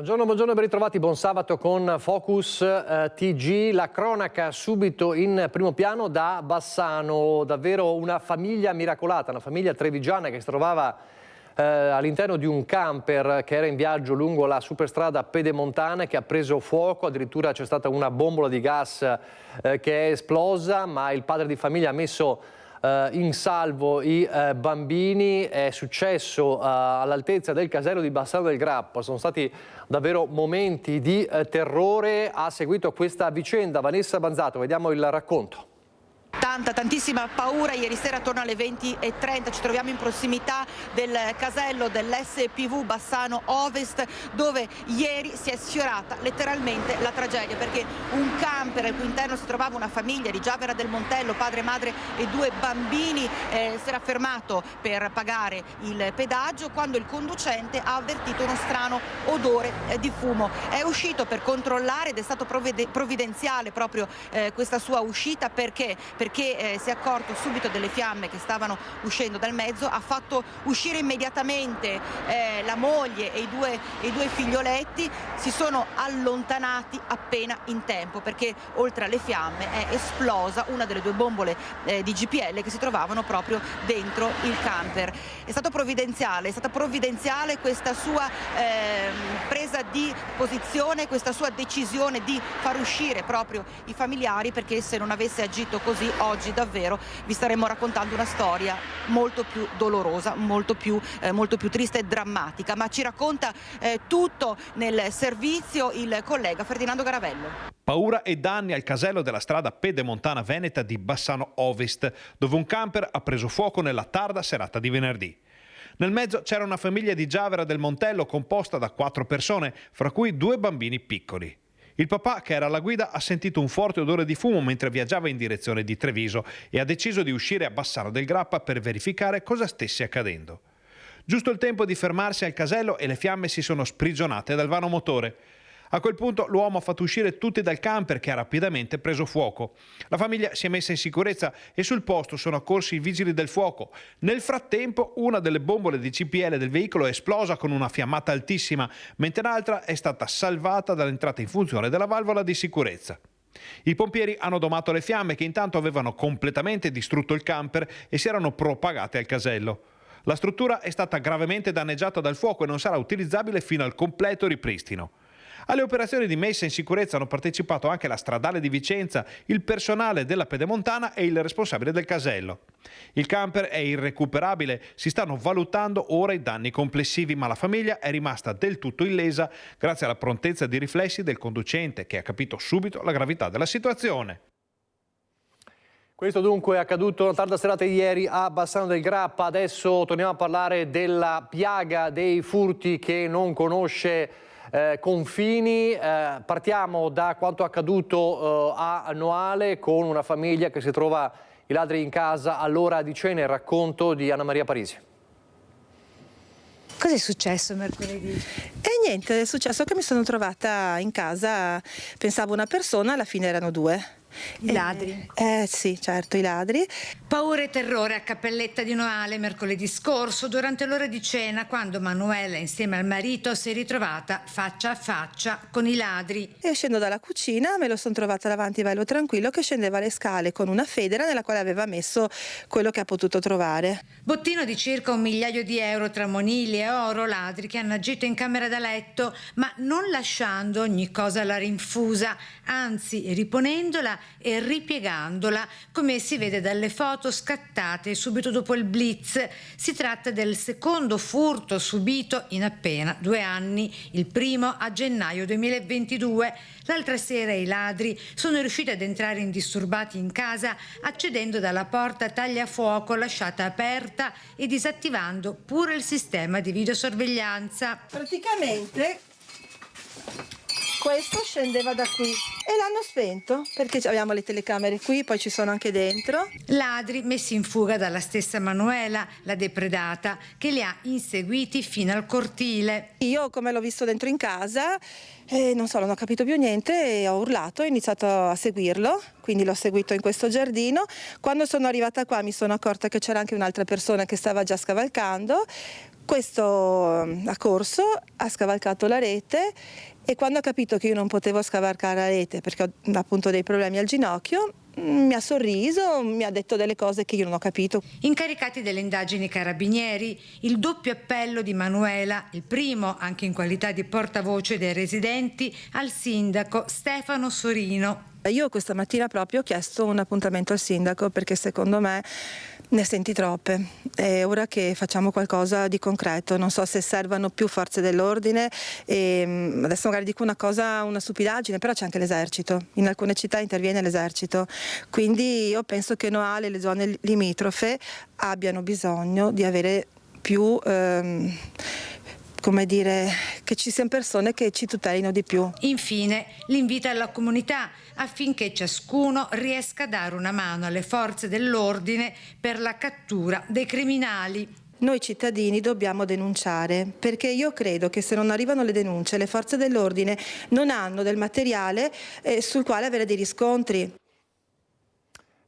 Buongiorno, ben ritrovati, buon sabato con Focus TG. La cronaca subito in primo piano da Bassano, davvero una famiglia miracolata, una famiglia trevigiana che si trovava all'interno di un camper che era in viaggio lungo la superstrada pedemontana, che ha preso fuoco, addirittura c'è stata una bombola di gas che è esplosa, ma il padre di famiglia ha messo in salvo i bambini. È successo all'altezza del casello di Bassano del Grappa. Sono stati davvero momenti di terrore. Ha seguito questa vicenda Vanessa Banzato, vediamo il racconto. Tantissima paura. Ieri sera attorno alle 20:30 ci troviamo in prossimità del casello dell'SPV Bassano Ovest, dove ieri si è sfiorata letteralmente la tragedia, perché un camper al cui interno si trovava una famiglia di Giavera del Montello, padre, madre e due bambini, si era fermato per pagare il pedaggio quando il conducente ha avvertito uno strano odore di fumo. È uscito per controllare ed è stato provvidenziale proprio questa sua uscita, perché si è accorto subito delle fiamme che stavano uscendo dal mezzo. Ha fatto uscire immediatamente la moglie e i due figlioletti. Si sono allontanati appena in tempo, perché oltre alle fiamme è esplosa una delle due bombole di GPL che si trovavano proprio dentro il camper. È stata provvidenziale questa sua presa di posizione, questa sua decisione di far uscire proprio i familiari, perché se non avesse agito così oggi davvero vi staremmo raccontando una storia molto più dolorosa, molto più triste e drammatica. Ma ci racconta tutto nel servizio il collega Ferdinando Garavello. Paura e danni al casello della strada pedemontana veneta di Bassano Ovest, dove un camper ha preso fuoco nella tarda serata di venerdì. Nel mezzo c'era una famiglia di Giavera del Montello composta da 4 persone, fra cui 2 bambini piccoli. Il papà, che era alla guida, ha sentito un forte odore di fumo mentre viaggiava in direzione di Treviso e ha deciso di uscire a Bassano del Grappa per verificare cosa stesse accadendo. Giusto il tempo di fermarsi al casello e le fiamme si sono sprigionate dal vano motore. A quel punto l'uomo ha fatto uscire tutti dal camper, che ha rapidamente preso fuoco. La famiglia si è messa in sicurezza e sul posto sono accorsi i vigili del fuoco. Nel frattempo una delle bombole di CPL del veicolo è esplosa con una fiammata altissima, mentre l'altra è stata salvata dall'entrata in funzione della valvola di sicurezza. I pompieri hanno domato le fiamme, che intanto avevano completamente distrutto il camper e si erano propagate al casello. La struttura è stata gravemente danneggiata dal fuoco e non sarà utilizzabile fino al completo ripristino. Alle operazioni di messa in sicurezza hanno partecipato anche la Stradale di Vicenza, il personale della Pedemontana e il responsabile del casello. Il camper è irrecuperabile, si stanno valutando ora i danni complessivi, ma la famiglia è rimasta del tutto illesa grazie alla prontezza di riflessi del conducente, che ha capito subito la gravità della situazione. Questo dunque è accaduto la tarda serata ieri a Bassano del Grappa. Adesso torniamo a parlare della piaga dei furti che non conosce confini. Partiamo da quanto accaduto a Noale, con una famiglia che si trova i ladri in casa all'ora di cena. Il racconto di Anna Maria Parisi. Cosa è successo mercoledì? E niente, è successo che mi sono trovata in casa, pensavo una persona, alla fine erano 2. I ladri? Sì, certo, i ladri. Paura e terrore a Cappelletta di Noale mercoledì scorso durante l'ora di cena, quando Manuela insieme al marito si è ritrovata faccia a faccia con i ladri. E uscendo dalla cucina me lo sono trovata davanti Velo Tranquillo, che scendeva le scale con una federa nella quale aveva messo quello che ha potuto trovare. Bottino di circa 1 migliaio di euro tra monili e oro, ladri che hanno agito in camera da letto, ma non lasciando ogni cosa alla rinfusa, anzi riponendola e ripiegandola, come si vede dalle foto scattate subito dopo il blitz. Si tratta del secondo furto subito in appena 2 anni, il primo a gennaio 2022. L'altra sera i ladri sono riusciti ad entrare indisturbati in casa, accedendo dalla porta tagliafuoco lasciata aperta e disattivando pure il sistema di videosorveglianza. Praticamente questo scendeva da qui E l'hanno spento, perché abbiamo le telecamere qui, poi ci sono anche dentro. Ladri messi in fuga dalla stessa Manuela, la depredata, che li ha inseguiti fino al cortile. Io, come l'ho visto dentro in casa, non so, non ho capito più niente, e ho urlato, ho iniziato a seguirlo, quindi l'ho seguito in questo giardino. Quando sono arrivata qua mi sono accorta che c'era anche un'altra persona che stava già scavalcando. Questo ha corso, ha scavalcato la rete, e quando ha capito che io non potevo scavalcare la rete perché ho appunto dei problemi al ginocchio, mi ha sorriso, mi ha detto delle cose che io non ho capito. Incaricati delle indagini carabinieri, il doppio appello di Manuela, il primo anche in qualità di portavoce dei residenti, al sindaco Stefano Sorino. Io questa mattina proprio ho chiesto un appuntamento al sindaco perché secondo me ne senti troppe. È ora che facciamo qualcosa di concreto. Non so se servano più forze dell'ordine. Adesso magari dico una cosa, una stupidaggine, però c'è anche l'esercito. In alcune città interviene l'esercito. Quindi io penso che Noale e le zone limitrofe abbiano bisogno di avere più... come dire, che ci siano persone che ci tutelino di più. Infine, l'invito alla comunità affinché ciascuno riesca a dare una mano alle forze dell'ordine per la cattura dei criminali. Noi cittadini dobbiamo denunciare, perché io credo che se non arrivano le denunce, le forze dell'ordine non hanno del materiale sul quale avere dei riscontri.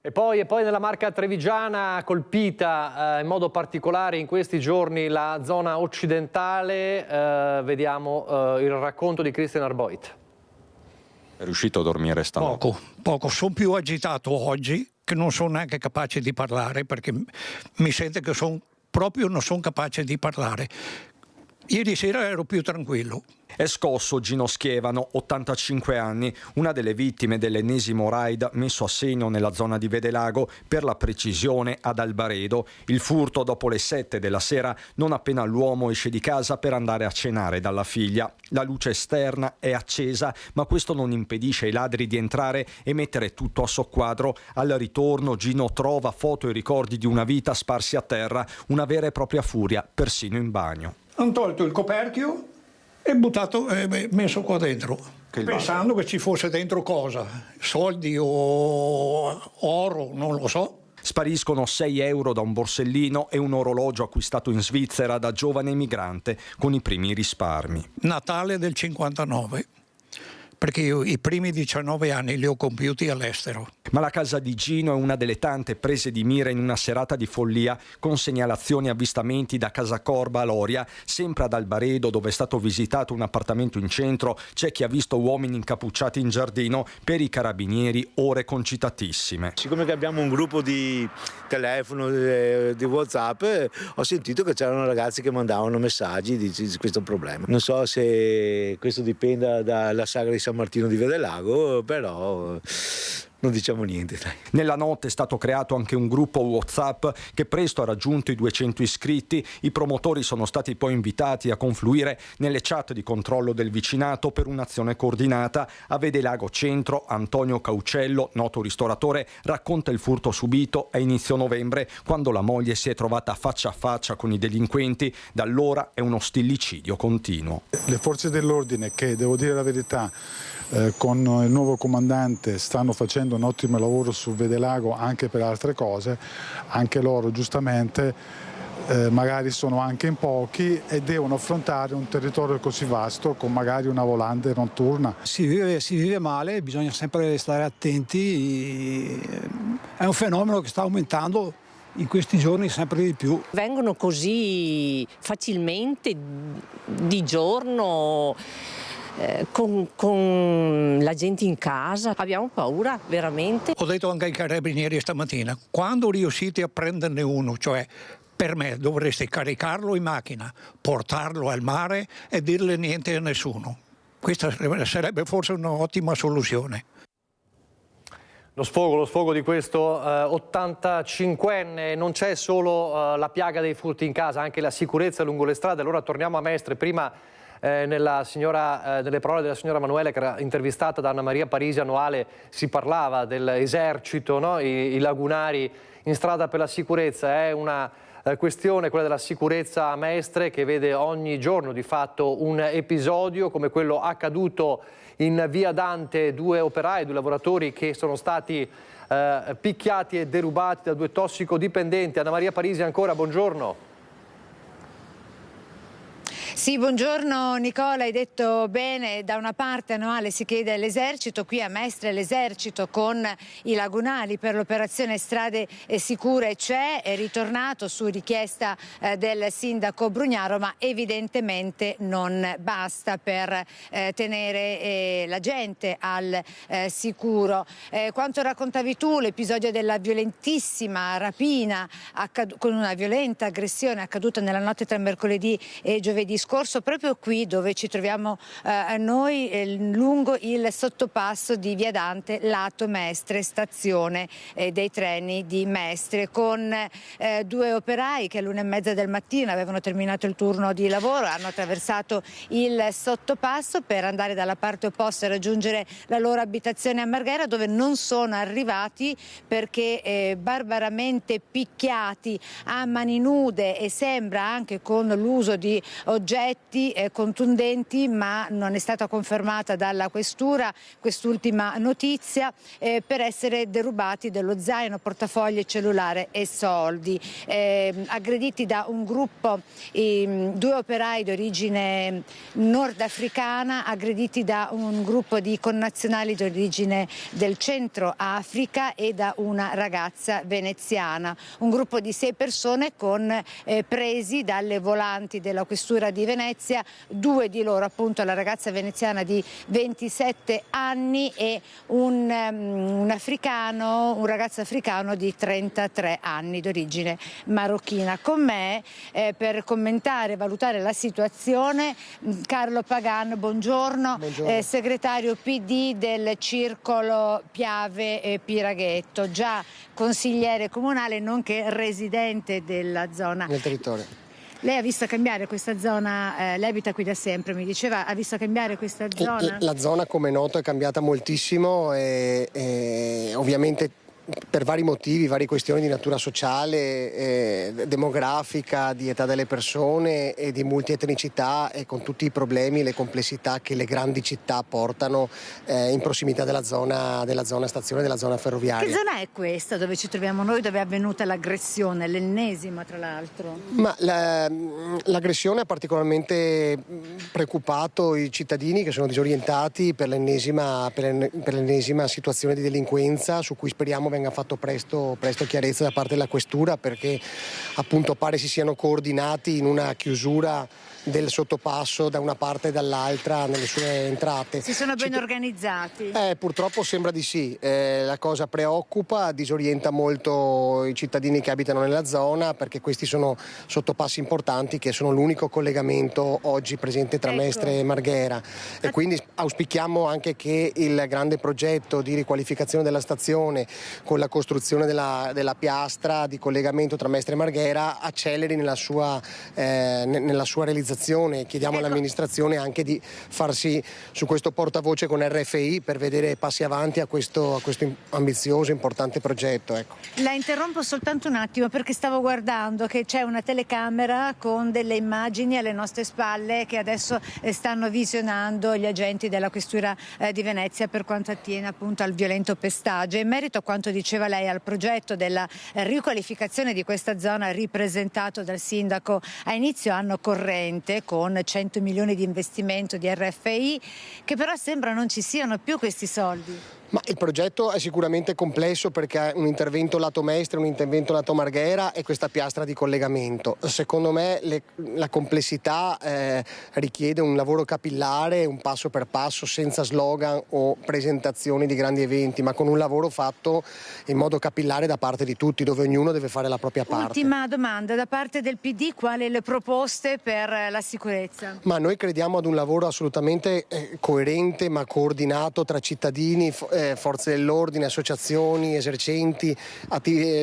E poi nella Marca trevigiana colpita in modo particolare in questi giorni la zona occidentale, vediamo il racconto di Christian Arboit. È riuscito a dormire stanotte? Poco. Sono più agitato oggi che non sono neanche capace di parlare perché mi sento che non sono capace di parlare. Ieri sera ero più tranquillo. È scosso Gino Schievano, 85 anni, una delle vittime dell'ennesimo raid messo a segno nella zona di Vedelago, per la precisione ad Albaredo. Il furto dopo le 7 della sera, non appena l'uomo esce di casa per andare a cenare dalla figlia. La luce esterna è accesa, ma questo non impedisce ai ladri di entrare e mettere tutto a soqquadro. Al ritorno Gino trova foto e ricordi di una vita sparsi a terra, una vera e propria furia, persino in bagno. Hanno tolto il coperchio e messo qua dentro, pensando che ci fosse dentro cosa? Soldi o oro, non lo so. Spariscono 6 euro da un borsellino e un orologio acquistato in Svizzera da giovane emigrante con i primi risparmi. Natale del 59. Perché io i primi 19 anni li ho compiuti all'estero. Ma la casa di Gino è una delle tante prese di mira in una serata di follia, con segnalazioni e avvistamenti da Casa Corba a Loria, sempre ad Albaredo, dove è stato visitato un appartamento in centro. C'è chi ha visto uomini incappucciati in giardino, per i carabinieri ore concitatissime. Siccome che abbiamo un gruppo di telefono, di WhatsApp, ho sentito che c'erano ragazzi che mandavano messaggi di questo problema. Non so se questo dipenda dalla sagra di San Martino di Vedelago, però non diciamo niente. Dai. Nella notte è stato creato anche un gruppo WhatsApp che presto ha raggiunto i 200 iscritti. I promotori sono stati poi invitati a confluire nelle chat di controllo del vicinato per un'azione coordinata. A Vedelago Centro, Antonio Caucello, noto ristoratore, racconta il furto subito a inizio novembre, quando la moglie si è trovata faccia a faccia con i delinquenti. Da allora è uno stillicidio continuo. Le forze dell'ordine, che devo dire la verità, con il nuovo comandante stanno facendo un ottimo lavoro su Vedelago anche per altre cose, anche loro giustamente magari sono anche in pochi e devono affrontare un territorio così vasto con magari una volante notturna. Si vive male, bisogna sempre stare attenti, è un fenomeno che sta aumentando in questi giorni sempre di più. Vengono così facilmente di giorno, con la gente in casa, abbiamo paura veramente. Ho detto anche ai carabinieri stamattina, quando riuscite a prenderne uno, cioè per me dovreste caricarlo in macchina, portarlo al mare e dirle niente a nessuno. Questa sarebbe forse un'ottima soluzione. Lo sfogo di questo 85enne. Non c'è solo la piaga dei furti in casa, anche la sicurezza lungo le strade. Allora torniamo a Mestre. Prima nelle parole della signora Manuela, che era intervistata da Anna Maria Parisi a Noale, si parlava dell'esercito, no? I lagunari in strada per la sicurezza. È una questione, quella della sicurezza a Mestre, che vede ogni giorno di fatto un episodio come quello accaduto in via Dante 2 operai, 2 lavoratori che sono stati picchiati e derubati da 2 tossicodipendenti. Anna Maria Parisi ancora, buongiorno. Sì, buongiorno Nicola, hai detto bene, da una parte annuale si chiede all'esercito, qui a Mestre l'esercito con i lagunali per l'operazione Strade Sicure c'è, è ritornato su richiesta del sindaco Brugnaro, ma evidentemente non basta per tenere la gente al sicuro. Quanto raccontavi tu, l'episodio della violentissima rapina con una violenta aggressione accaduta nella notte tra mercoledì e giovedì scorso, proprio qui dove ci troviamo noi, lungo il sottopasso di via Dante, lato Mestre, stazione dei treni di Mestre, con 2 operai che all'1:30 del mattino avevano terminato il turno di lavoro, hanno attraversato il sottopasso per andare dalla parte opposta e raggiungere la loro abitazione a Marghera, dove non sono arrivati perché barbaramente picchiati a mani nude e sembra anche con l'uso di oggetti contundenti, ma non è stata confermata dalla questura quest'ultima notizia, per essere derubati dello zaino, portafoglio, cellulare e soldi. Aggrediti da un gruppo, 2 operai di origine nordafricana, aggrediti da un gruppo di connazionali di origine del centro Africa e da una ragazza veneziana. Un gruppo di 6 persone presi dalle volanti della questura di Venezia, 2 di loro appunto la ragazza veneziana di 27 anni e un ragazzo africano di 33 anni d'origine marocchina. Con me per commentare e valutare la situazione Carlo Pagan, buongiorno. Segretario PD del Circolo Piave e Piraghetto, già consigliere comunale nonché residente della zona. Nel territorio. Lei ha visto cambiare questa zona, lei abita qui da sempre, mi diceva, ha visto cambiare questa zona? La zona, come noto, è cambiata moltissimo e ovviamente per vari motivi, varie questioni di natura sociale, demografica, di età delle persone e di multietnicità, e con tutti i problemi e le complessità che le grandi città portano in prossimità della zona stazione, della zona ferroviaria. Che zona è questa dove ci troviamo noi, dove è avvenuta l'aggressione, l'ennesima tra l'altro? Ma l'aggressione ha particolarmente preoccupato i cittadini che sono disorientati per l'ennesima situazione di delinquenza, su cui speriamo venga fatto presto chiarezza da parte della questura, perché appunto pare si siano coordinati in una chiusura del sottopasso da una parte e dall'altra nelle sue entrate. Si sono ben organizzati? Purtroppo sembra di sì, la cosa preoccupa, disorienta molto i cittadini che abitano nella zona, perché questi sono sottopassi importanti che sono l'unico collegamento oggi presente tra Mestre e Marghera, e quindi auspichiamo anche che il grande progetto di riqualificazione della stazione con la costruzione della piastra di collegamento tra Mestre e Marghera acceleri nella sua realizzazione. Chiediamo all'amministrazione anche di farsi su questo portavoce con RFI per vedere passi avanti a questo ambizioso, importante progetto. Ecco. La interrompo soltanto un attimo perché stavo guardando che c'è una telecamera con delle immagini alle nostre spalle che adesso stanno visionando gli agenti della questura di Venezia per quanto attiene appunto al violento pestaggio. In merito a quanto diceva lei, al progetto della riqualificazione di questa zona ripresentato dal sindaco a inizio anno corrente con 100 milioni di investimento di RFI, che però sembra non ci siano più questi soldi. Ma il progetto è sicuramente complesso perché ha un intervento lato Mestre, un intervento lato Marghera e questa piastra di collegamento. Secondo me la complessità richiede un lavoro capillare, un passo per passo, senza slogan o presentazioni di grandi eventi, ma con un lavoro fatto in modo capillare da parte di tutti, dove ognuno deve fare la propria parte. Ultima domanda, da parte del PD quali le proposte per la sicurezza? Ma noi crediamo ad un lavoro assolutamente coerente ma coordinato tra cittadini, forze dell'ordine, associazioni, esercenti,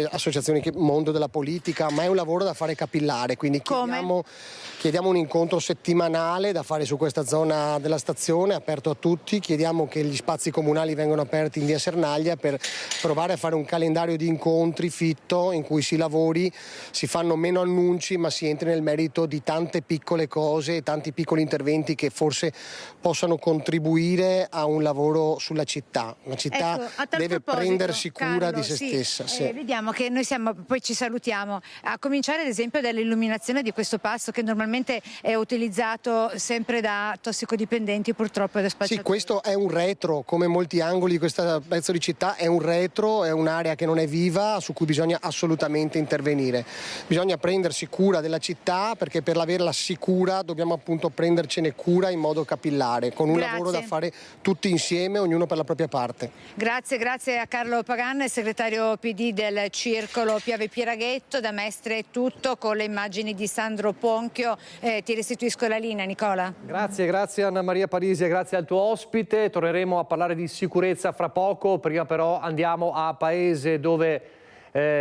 associazioni, mondo della politica, ma è un lavoro da fare capillare, quindi chiediamo un incontro settimanale da fare su questa zona della stazione, aperto a tutti. Chiediamo che gli spazi comunali vengano aperti in via Sernaglia per provare a fare un calendario di incontri fitto in cui si lavori, si fanno meno annunci ma si entri nel merito di tante piccole cose e tanti piccoli interventi che forse possano contribuire a un lavoro sulla città. Una città deve prendersi cura di se stessa. Vediamo che noi poi ci salutiamo, a cominciare ad esempio dall'illuminazione di questo passo che normalmente è utilizzato sempre da tossicodipendenti, purtroppo, e da spacciatori. Sì, questo è un retro, come molti angoli di questo pezzo di città è un retro, è un'area che non è viva, su cui bisogna assolutamente intervenire. Bisogna prendersi cura della città, perché per averla sicura dobbiamo appunto prendercene cura in modo capillare, con un lavoro da fare tutti insieme, ognuno per la propria parte. Grazie a Carlo Pagan, segretario PD del Circolo Piave Piraghetto. Da Mestre è tutto, con le immagini di Sandro Ponchio. Ti restituisco la linea, Nicola. Grazie Anna Maria Parisi e grazie al tuo ospite. Torneremo a parlare di sicurezza fra poco, prima però andiamo a Paese, dove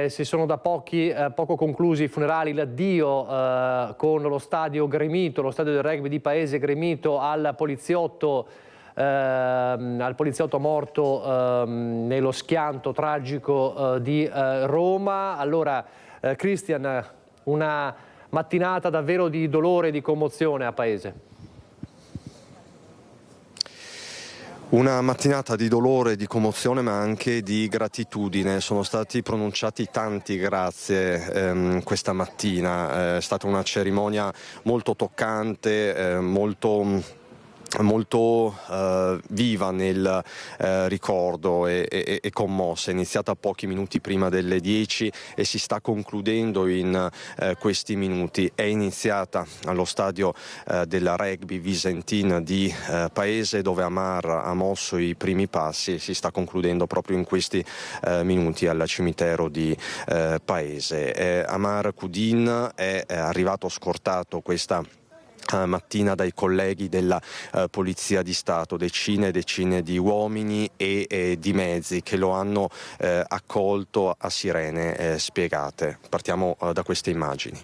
si sono da poco conclusi i funerali, l'addio con lo stadio gremito, lo stadio del rugby di Paese gremito al poliziotto morto nello schianto tragico di Roma. Allora, Christian, una mattinata davvero di dolore e di commozione a Paese. Una mattinata di dolore, di commozione, ma anche di gratitudine. Sono stati pronunciati tanti grazie questa mattina. È stata una cerimonia molto toccante, molto viva nel ricordo e commossa. È iniziata pochi minuti prima delle 10 e si sta concludendo in questi minuti. È iniziata allo stadio del rugby Visentin di Paese, dove Amar ha mosso i primi passi, e si sta concludendo proprio in questi minuti al cimitero di Paese. Amar Kudin è arrivato scortato questa mattina dai colleghi della Polizia di Stato, decine e decine di uomini e di mezzi che lo hanno accolto a sirene spiegate. Partiamo da queste immagini.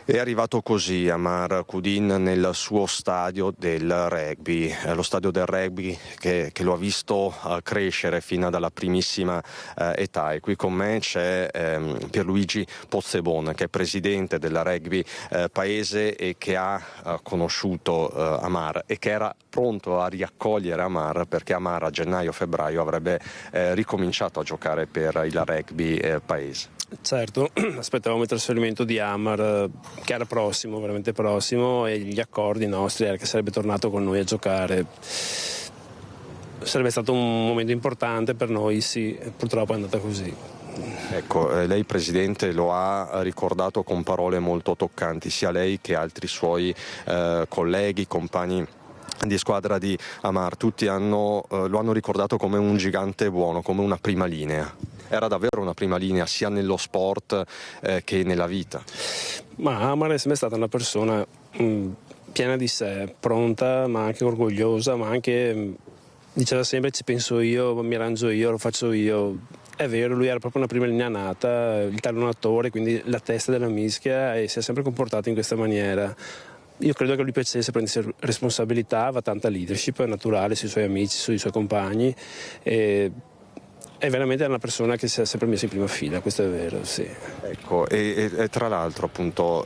È arrivato così Amar Kudin nel suo stadio del rugby, lo stadio del rugby che lo ha visto crescere fino dalla primissima età. E qui con me c'è Pierluigi Pozzebon, che è presidente della Rugby Paese e che ha conosciuto Amar e che era pronto a riaccogliere Amar, perché Amar a gennaio-febbraio avrebbe ricominciato a giocare per il Rugby Paese. Certo, aspettavamo il trasferimento di Amar, che era prossimo, veramente prossimo, e gli accordi nostri era che sarebbe tornato con noi a giocare. Sarebbe stato un momento importante per noi, sì, purtroppo è andata così. Ecco, lei Presidente lo ha ricordato con parole molto toccanti, sia lei che altri suoi colleghi, compagni di squadra di Amar. Tutti lo hanno ricordato come un gigante buono, come una prima linea. Era davvero una prima linea sia nello sport che nella vita. Ma Amar è sempre stata una persona piena di sé, pronta ma anche orgogliosa, ma anche diceva sempre ci penso io, mi arrangio io, lo faccio io. È vero, lui era proprio una prima linea nata, il tallonatore, quindi la testa della mischia, e si è sempre comportato in questa maniera. Io credo che lui piacesse prendersi responsabilità, aveva tanta leadership naturale sui suoi amici, sui suoi compagni. è veramente una persona che si è sempre messa in prima fila, questo è vero, sì. Ecco, e tra l'altro appunto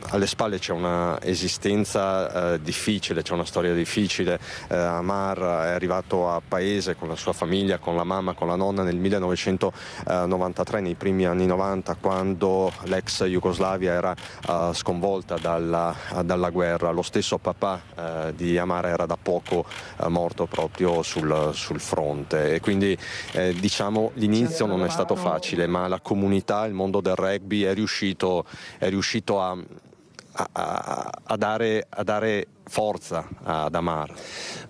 alle spalle c'è una esistenza difficile, c'è una storia difficile. Amar è arrivato a paese con la sua famiglia, con la mamma, con la nonna nel 1993, nei primi anni 90, quando l'ex Jugoslavia era sconvolta dalla guerra. Lo stesso papà di Amar era da poco morto proprio sul fronte, e quindi diciamo l'inizio non è stato facile, ma la comunità, il mondo del rugby è riuscito a dare forza ad Amar.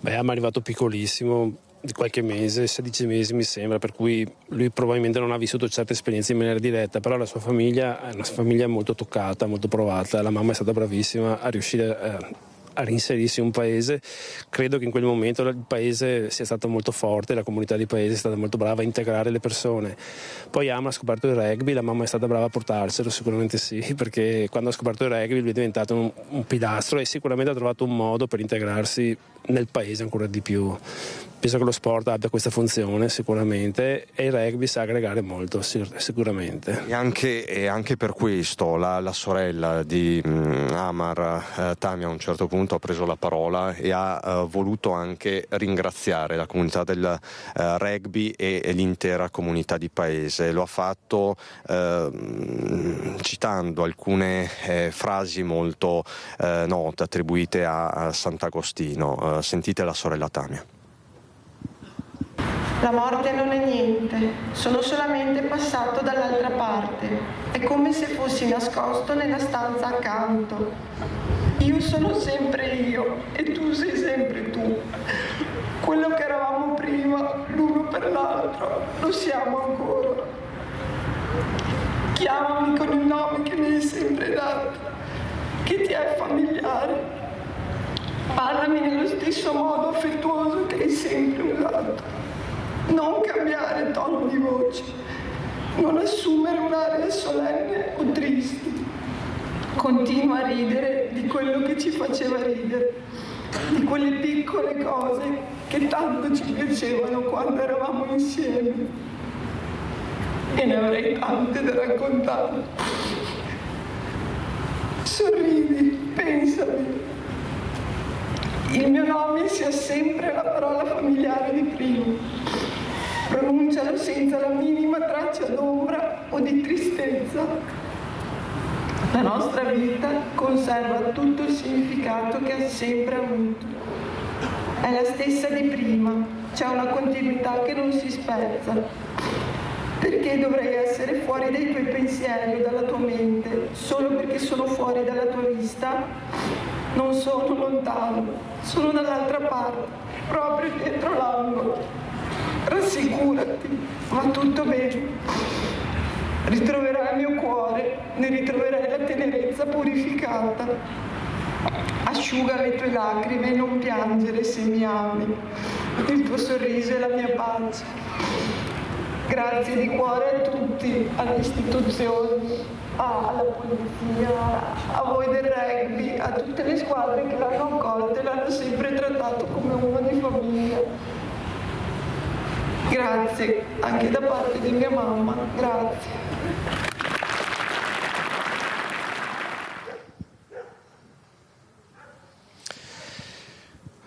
Amar è arrivato piccolissimo, di qualche mese, 16 mesi mi sembra, per cui lui probabilmente non ha vissuto certe esperienze in maniera diretta, però la sua famiglia è una famiglia molto toccata, molto provata. La mamma è stata bravissima a riuscire a reinserirsi in un paese. Credo che in quel momento il paese sia stato molto forte, la comunità di paese è stata molto brava a integrare le persone. Poi Amar ha scoperto il rugby, la mamma è stata brava a portarselo, sicuramente sì, perché quando ha scoperto il rugby lui è diventato un pilastro e sicuramente ha trovato un modo per integrarsi nel paese ancora di più. Penso che lo sport abbia questa funzione sicuramente, e il rugby sa aggregare molto sicuramente. E anche per questo la sorella di Amar, Tamia, a un certo punto ha preso la parola e ha voluto anche ringraziare la comunità del rugby e l'intera comunità di paese. Lo ha fatto citando alcune frasi molto note attribuite a Sant'Agostino. Sentite la sorella Tamia. La morte non è niente, sono solamente passato dall'altra parte. È come se fossi nascosto nella stanza accanto. Io sono sempre io e tu sei sempre tu. Quello che eravamo prima, l'uno per l'altro, lo siamo ancora. Chiamami con il nome che mi hai sempre dato, che ti è familiare. Parlami nello stesso modo affettuoso che hai sempre usato. Non cambiare tono di voce, non assumere un'aria solenne o triste. Continua a ridere di quello che ci faceva ridere, di quelle piccole cose che tanto ci piacevano quando eravamo insieme. E ne avrei tante da raccontare. Sorridi, pensami. Il mio nome sia sempre la parola familiare di prima. Pronuncialo senza la minima traccia d'ombra o di tristezza. La nostra vita conserva tutto il significato che ha sempre avuto. È la stessa di prima, c'è una continuità che non si spezza. Perché dovrei essere fuori dai tuoi pensieri o dalla tua mente solo perché sono fuori dalla tua vista? Non sono lontano, sono dall'altra parte, proprio dietro l'angolo. Rassicurati, va tutto bene. Ritroverai il mio cuore, ne ritroverai la tenerezza purificata. Asciuga le tue lacrime e non piangere se mi ami. Il tuo sorriso è la mia pace. Grazie di cuore a tutti, alle istituzioni, alla polizia, a voi del rugby, a tutte le squadre che l'hanno accolto e l'hanno sempre trattato come uno di famiglia. Grazie, anche da parte di mia mamma, grazie.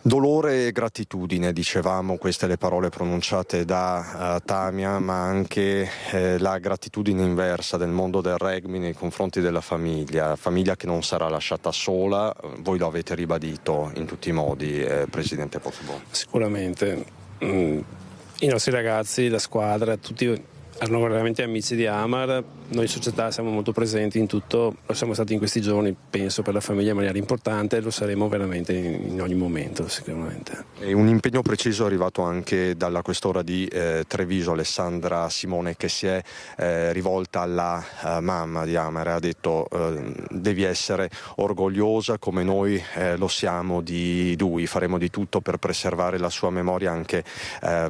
Dolore e gratitudine, dicevamo, queste le parole pronunciate da Tamia, ma anche la gratitudine inversa del mondo del rugby nei confronti della famiglia che non sarà lasciata sola. Voi lo avete ribadito in tutti i modi, Presidente Pozzebon. Sicuramente. I nostri ragazzi, la squadra, tutti erano veramente amici di Amar. Noi società siamo molto presenti in tutto, lo siamo stati in questi giorni, penso, per la famiglia in maniera importante, lo saremo veramente in ogni momento sicuramente. E un impegno preciso è arrivato anche dalla questora di Treviso, Alessandra Simone, che si è rivolta alla mamma di Amar e ha detto devi essere orgogliosa come noi lo siamo di lui, faremo di tutto per preservare la sua memoria anche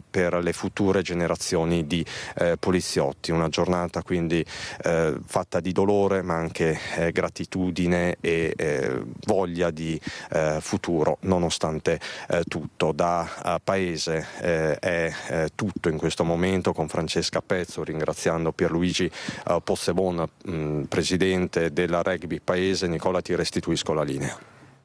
per le future generazioni di politici poliziotti. Una giornata quindi fatta di dolore ma anche gratitudine e voglia di futuro nonostante tutto. Da Paese è tutto in questo momento, con Francesca Pezzo, ringraziando Pierluigi Possebon, presidente della Rugby Paese. Nicola, ti restituisco la linea.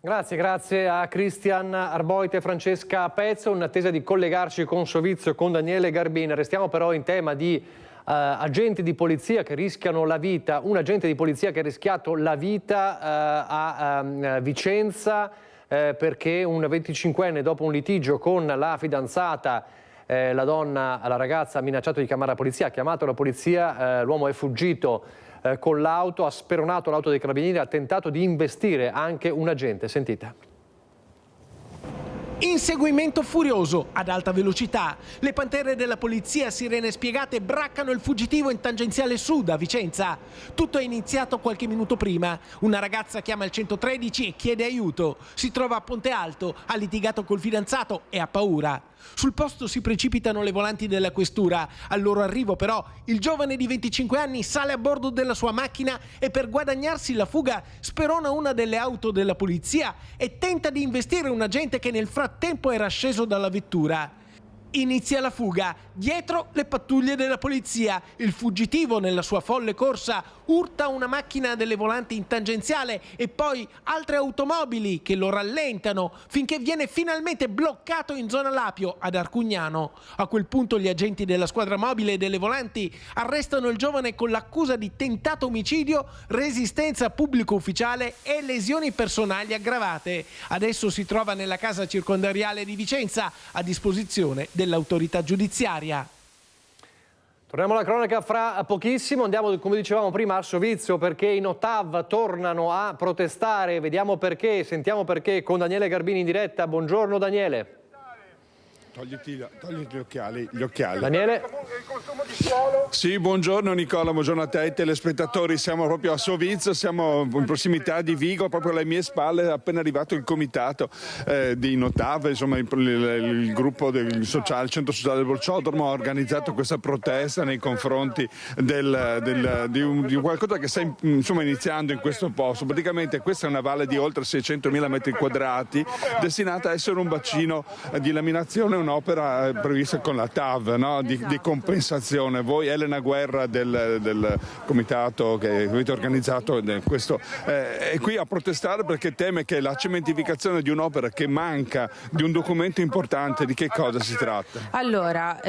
Grazie a Cristian Arboite e Francesca Pezzo. In attesa di collegarci con Sovizio, con Daniele Garbin, restiamo però in tema di agenti di polizia che rischiano la vita. Un agente di polizia che ha rischiato la vita a Vicenza perché un 25enne, dopo un litigio con la fidanzata, la ragazza ha minacciato di chiamare la polizia, ha chiamato la polizia, l'uomo è fuggito con l'auto, ha speronato l'auto dei carabinieri, ha tentato di investire anche un agente. Sentite. Inseguimento furioso ad alta velocità. Le pantere della polizia, sirene spiegate, braccano il fuggitivo in tangenziale sud a Vicenza. Tutto è iniziato qualche minuto prima. Una ragazza chiama il 113 e chiede aiuto. Si trova a Ponte Alto, ha litigato col fidanzato e ha paura. Sul posto si precipitano le volanti della questura. Al loro arrivo però il giovane di 25 anni sale a bordo della sua macchina e per guadagnarsi la fuga sperona una delle auto della polizia e tenta di investire un agente che nel frattempo era sceso dalla vettura. Inizia la fuga, dietro le pattuglie della polizia. Il fuggitivo, nella sua folle corsa, urta una macchina delle volanti in tangenziale e poi altre automobili che lo rallentano finché viene finalmente bloccato in zona Lapio, ad Arcugnano. A quel punto gli agenti della squadra mobile delle volanti arrestano il giovane con l'accusa di tentato omicidio, resistenza a pubblico ufficiale e lesioni personali aggravate. Adesso si trova nella casa circondariale di Vicenza a disposizione dell'autorità giudiziaria. Torniamo alla cronaca fra pochissimo, andiamo come dicevamo prima a Sovizio perché i Notav tornano a protestare, vediamo perché, sentiamo perché con Daniele Garbini in diretta. Buongiorno Daniele. Togliti gli occhiali. Daniele. Sì, buongiorno Nicola, buongiorno a te ai telespettatori. Siamo proprio a Sovizio, siamo in prossimità di Vigo, proprio alle mie spalle è appena arrivato il comitato di Notav, insomma il gruppo del centro sociale del Bolciodromo ha organizzato questa protesta nei confronti di qualcosa che sta insomma iniziando in questo posto. Praticamente questa è una valle di oltre 600.000 metri quadrati destinata a essere un bacino di laminazione, un'opera prevista con la TAV, no? di compensazione. Voi, Elena Guerra del comitato che avete organizzato questo, è qui a protestare perché teme che la cementificazione di un'opera che manca di un documento importante. Di che cosa si tratta? Allora,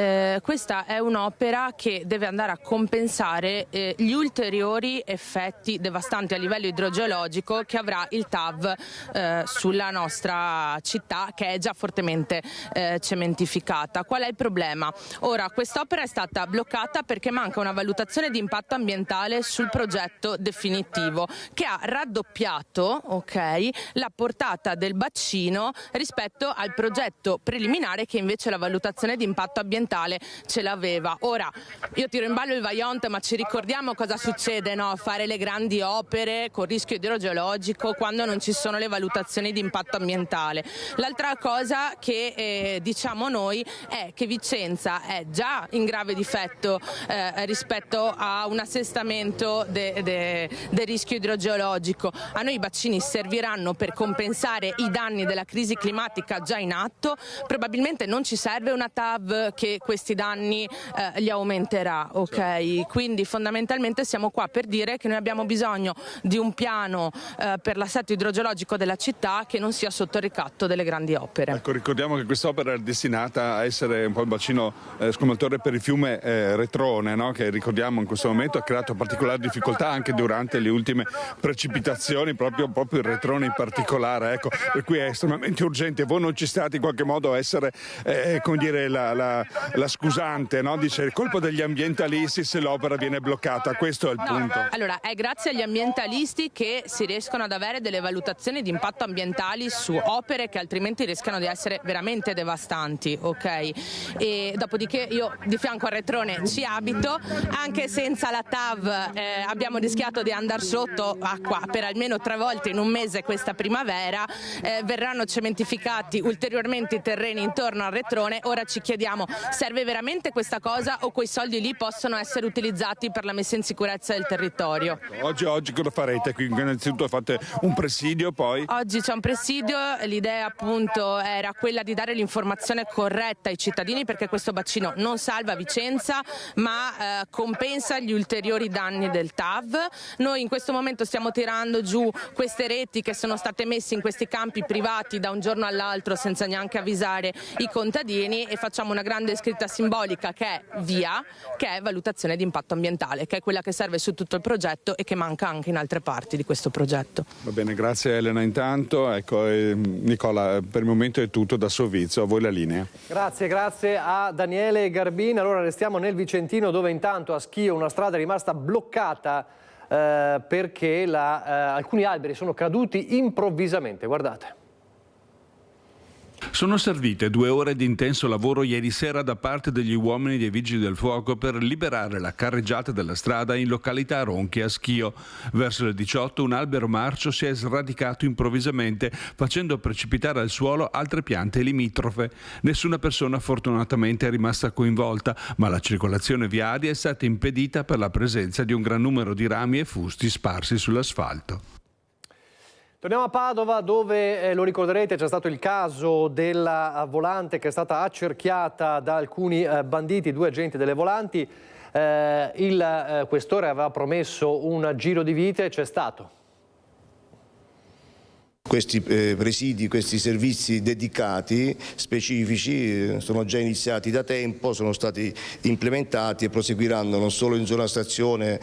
questa è un'opera che deve andare a compensare gli ulteriori effetti devastanti a livello idrogeologico che avrà il TAV sulla nostra città, che è già fortemente cementificata. Qual è il problema? Ora, quest'opera è stata bloccata perché manca una valutazione di impatto ambientale sul progetto definitivo che ha raddoppiato la portata del bacino rispetto al progetto preliminare che invece la valutazione di impatto ambientale ce l'aveva. Ora, io tiro in ballo il Vajont, ma ci ricordiamo cosa succede, no? Fare le grandi opere con rischio idrogeologico quando non ci sono le valutazioni di impatto ambientale. L'altra cosa che diciamo noi è che Vicenza è già in grave difetto rispetto a un assestamento del rischio idrogeologico. A noi i bacini serviranno per compensare i danni della crisi climatica già in atto, probabilmente non ci serve una TAV che questi danni li aumenterà, Quindi fondamentalmente siamo qua per dire che noi abbiamo bisogno di un piano per l'assetto idrogeologico della città che non sia sotto il ricatto delle grandi opere. Ecco, ricordiamo che quest'opera è destinata a essere un po' il bacino scomatore per il fiume Retrone, no? Che ricordiamo in questo momento ha creato particolari difficoltà anche durante le ultime precipitazioni, proprio il Retrone in particolare, ecco, per cui è estremamente urgente. Voi non ci state in qualche modo a essere come dire, la scusante, no? Dice il colpo degli ambientalisti se l'opera viene bloccata, questo è il punto. Allora, è grazie agli ambientalisti che si riescono ad avere delle valutazioni di impatto ambientali su opere che altrimenti rischiano di essere veramente devastanti. avanti, ok? E dopodiché io di fianco al Retrone ci abito, anche senza la TAV abbiamo rischiato di andare sotto acqua per almeno 3 volte in un mese questa primavera, verranno cementificati ulteriormente i terreni intorno al Retrone. Ora ci chiediamo, serve veramente questa cosa o quei soldi lì possono essere utilizzati per la messa in sicurezza del territorio? Oggi cosa farete? Quindi innanzitutto fate un presidio, poi? Oggi c'è un presidio, l'idea appunto era quella di dare l'informazione corretta ai cittadini, perché questo bacino non salva Vicenza ma compensa gli ulteriori danni del TAV. Noi in questo momento stiamo tirando giù queste reti che sono state messe in questi campi privati da un giorno all'altro senza neanche avvisare i contadini, e facciamo una grande scritta simbolica che è VIA, che è valutazione di impatto ambientale, che è quella che serve su tutto il progetto e che manca anche in altre parti di questo progetto. Va bene, grazie Elena intanto. Ecco, Nicola, per il momento è tutto da Sovizio, a voi la linea. Grazie a Daniele Garbin. Allora restiamo nel Vicentino, dove intanto a Schio una strada è rimasta bloccata perché alcuni alberi sono caduti improvvisamente, guardate. Sono servite 2 ore di intenso lavoro ieri sera da parte degli uomini dei Vigili del Fuoco per liberare la carreggiata della strada in località Ronchi a Schio. Verso le 18 un albero marcio si è sradicato improvvisamente, facendo precipitare al suolo altre piante limitrofe. Nessuna persona fortunatamente è rimasta coinvolta, ma la circolazione viaria è stata impedita per la presenza di un gran numero di rami e fusti sparsi sull'asfalto. Torniamo a Padova, dove, lo ricorderete, c'è stato il caso della volante che è stata accerchiata da alcuni banditi, 2 agenti delle volanti. Il questore aveva promesso un giro di vite, c'è stato. Questi presidi, questi servizi dedicati, specifici, sono già iniziati da tempo, sono stati implementati e proseguiranno non solo in zona stazione,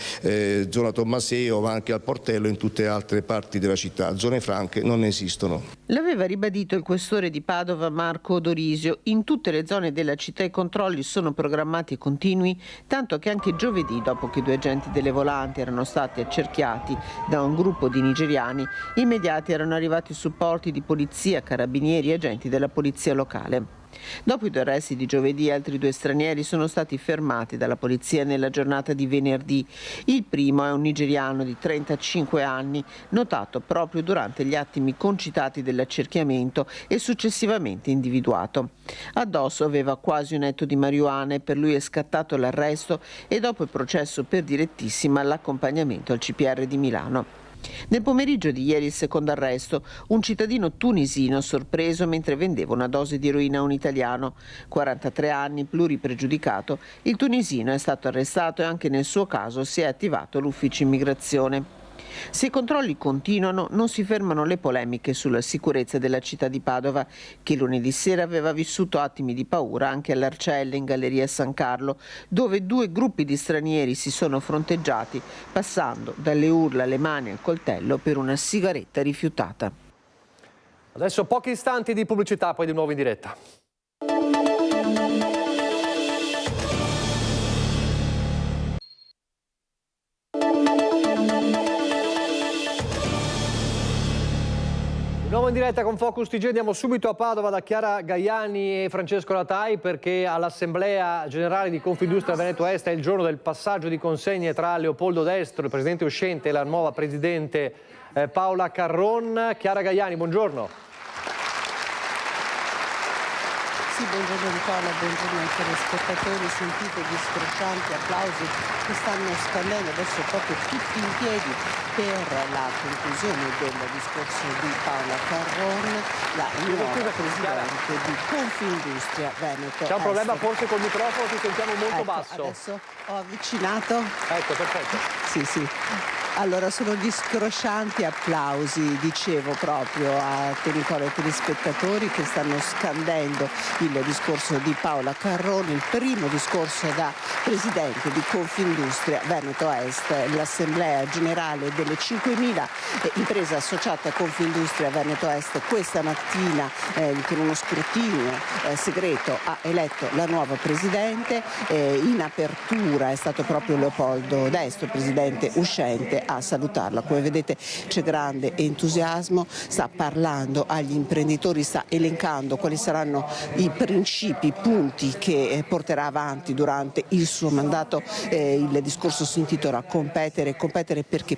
zona Tommaseo, ma anche al Portello e in tutte le altre parti della città. Zone franche non esistono. L'aveva ribadito il questore di Padova Marco Dorisio. In tutte le zone della città i controlli sono programmati e continui, tanto che anche giovedì, dopo che 2 agenti delle volanti erano stati accerchiati da un gruppo di nigeriani, immediati erano arrivati supporti di polizia, carabinieri e agenti della polizia locale. Dopo i 2 arresti di giovedì, altri 2 stranieri sono stati fermati dalla polizia nella giornata di venerdì. Il primo è un nigeriano di 35 anni, notato proprio durante gli attimi concitati dell'accerchiamento e successivamente individuato. Addosso aveva quasi un etto di marijuana e per lui è scattato l'arresto e dopo il processo per direttissima l'accompagnamento al CPR di Milano. Nel pomeriggio di ieri il secondo arresto, un cittadino tunisino sorpreso mentre vendeva una dose di eroina a un italiano. 43 anni, pluripregiudicato, il tunisino è stato arrestato e anche nel suo caso si è attivato l'ufficio immigrazione. Se i controlli continuano, non si fermano le polemiche sulla sicurezza della città di Padova, che lunedì sera aveva vissuto attimi di paura anche all'Arcella in Galleria San Carlo, dove 2 gruppi di stranieri si sono fronteggiati, passando dalle urla alle mani al coltello per una sigaretta rifiutata. Adesso pochi istanti di pubblicità, poi di nuovo in diretta. Nuovo in diretta con Focus TG, andiamo subito a Padova da Chiara Gaiani e Francesco Latai, perché all'Assemblea Generale di Confindustria Veneto Est è il giorno del passaggio di consegne tra Leopoldo Destro, il presidente uscente, e la nuova presidente Paola Carron. Chiara Gaiani, buongiorno. Buongiorno Nicola, buongiorno ai telespettatori. Sentite gli scroscianti applausi che stanno scandendo adesso proprio tutti in piedi per la conclusione del discorso di Paola Carron, la nuova presidente di Confindustria Veneto. C'è un problema forse col microfono, ti sentiamo molto basso. Adesso ho avvicinato. Ecco, perfetto. Sì. Allora, sono gli scroscianti applausi, dicevo proprio a Nicola e ai telespettatori, che stanno scandendo il discorso di Paola Carron, il primo discorso da presidente di Confindustria Veneto Est, l'assemblea generale delle 5.000 imprese associate a Confindustria Veneto Est questa mattina con uno scrutinio segreto ha eletto la nuova presidente. In apertura è stato proprio Leopoldo Destro, presidente uscente, a salutarla. Come vedete c'è grande entusiasmo, sta parlando agli imprenditori, sta elencando quali saranno i principi, i punti che porterà avanti durante il suo mandato. Il discorso si intitola Competere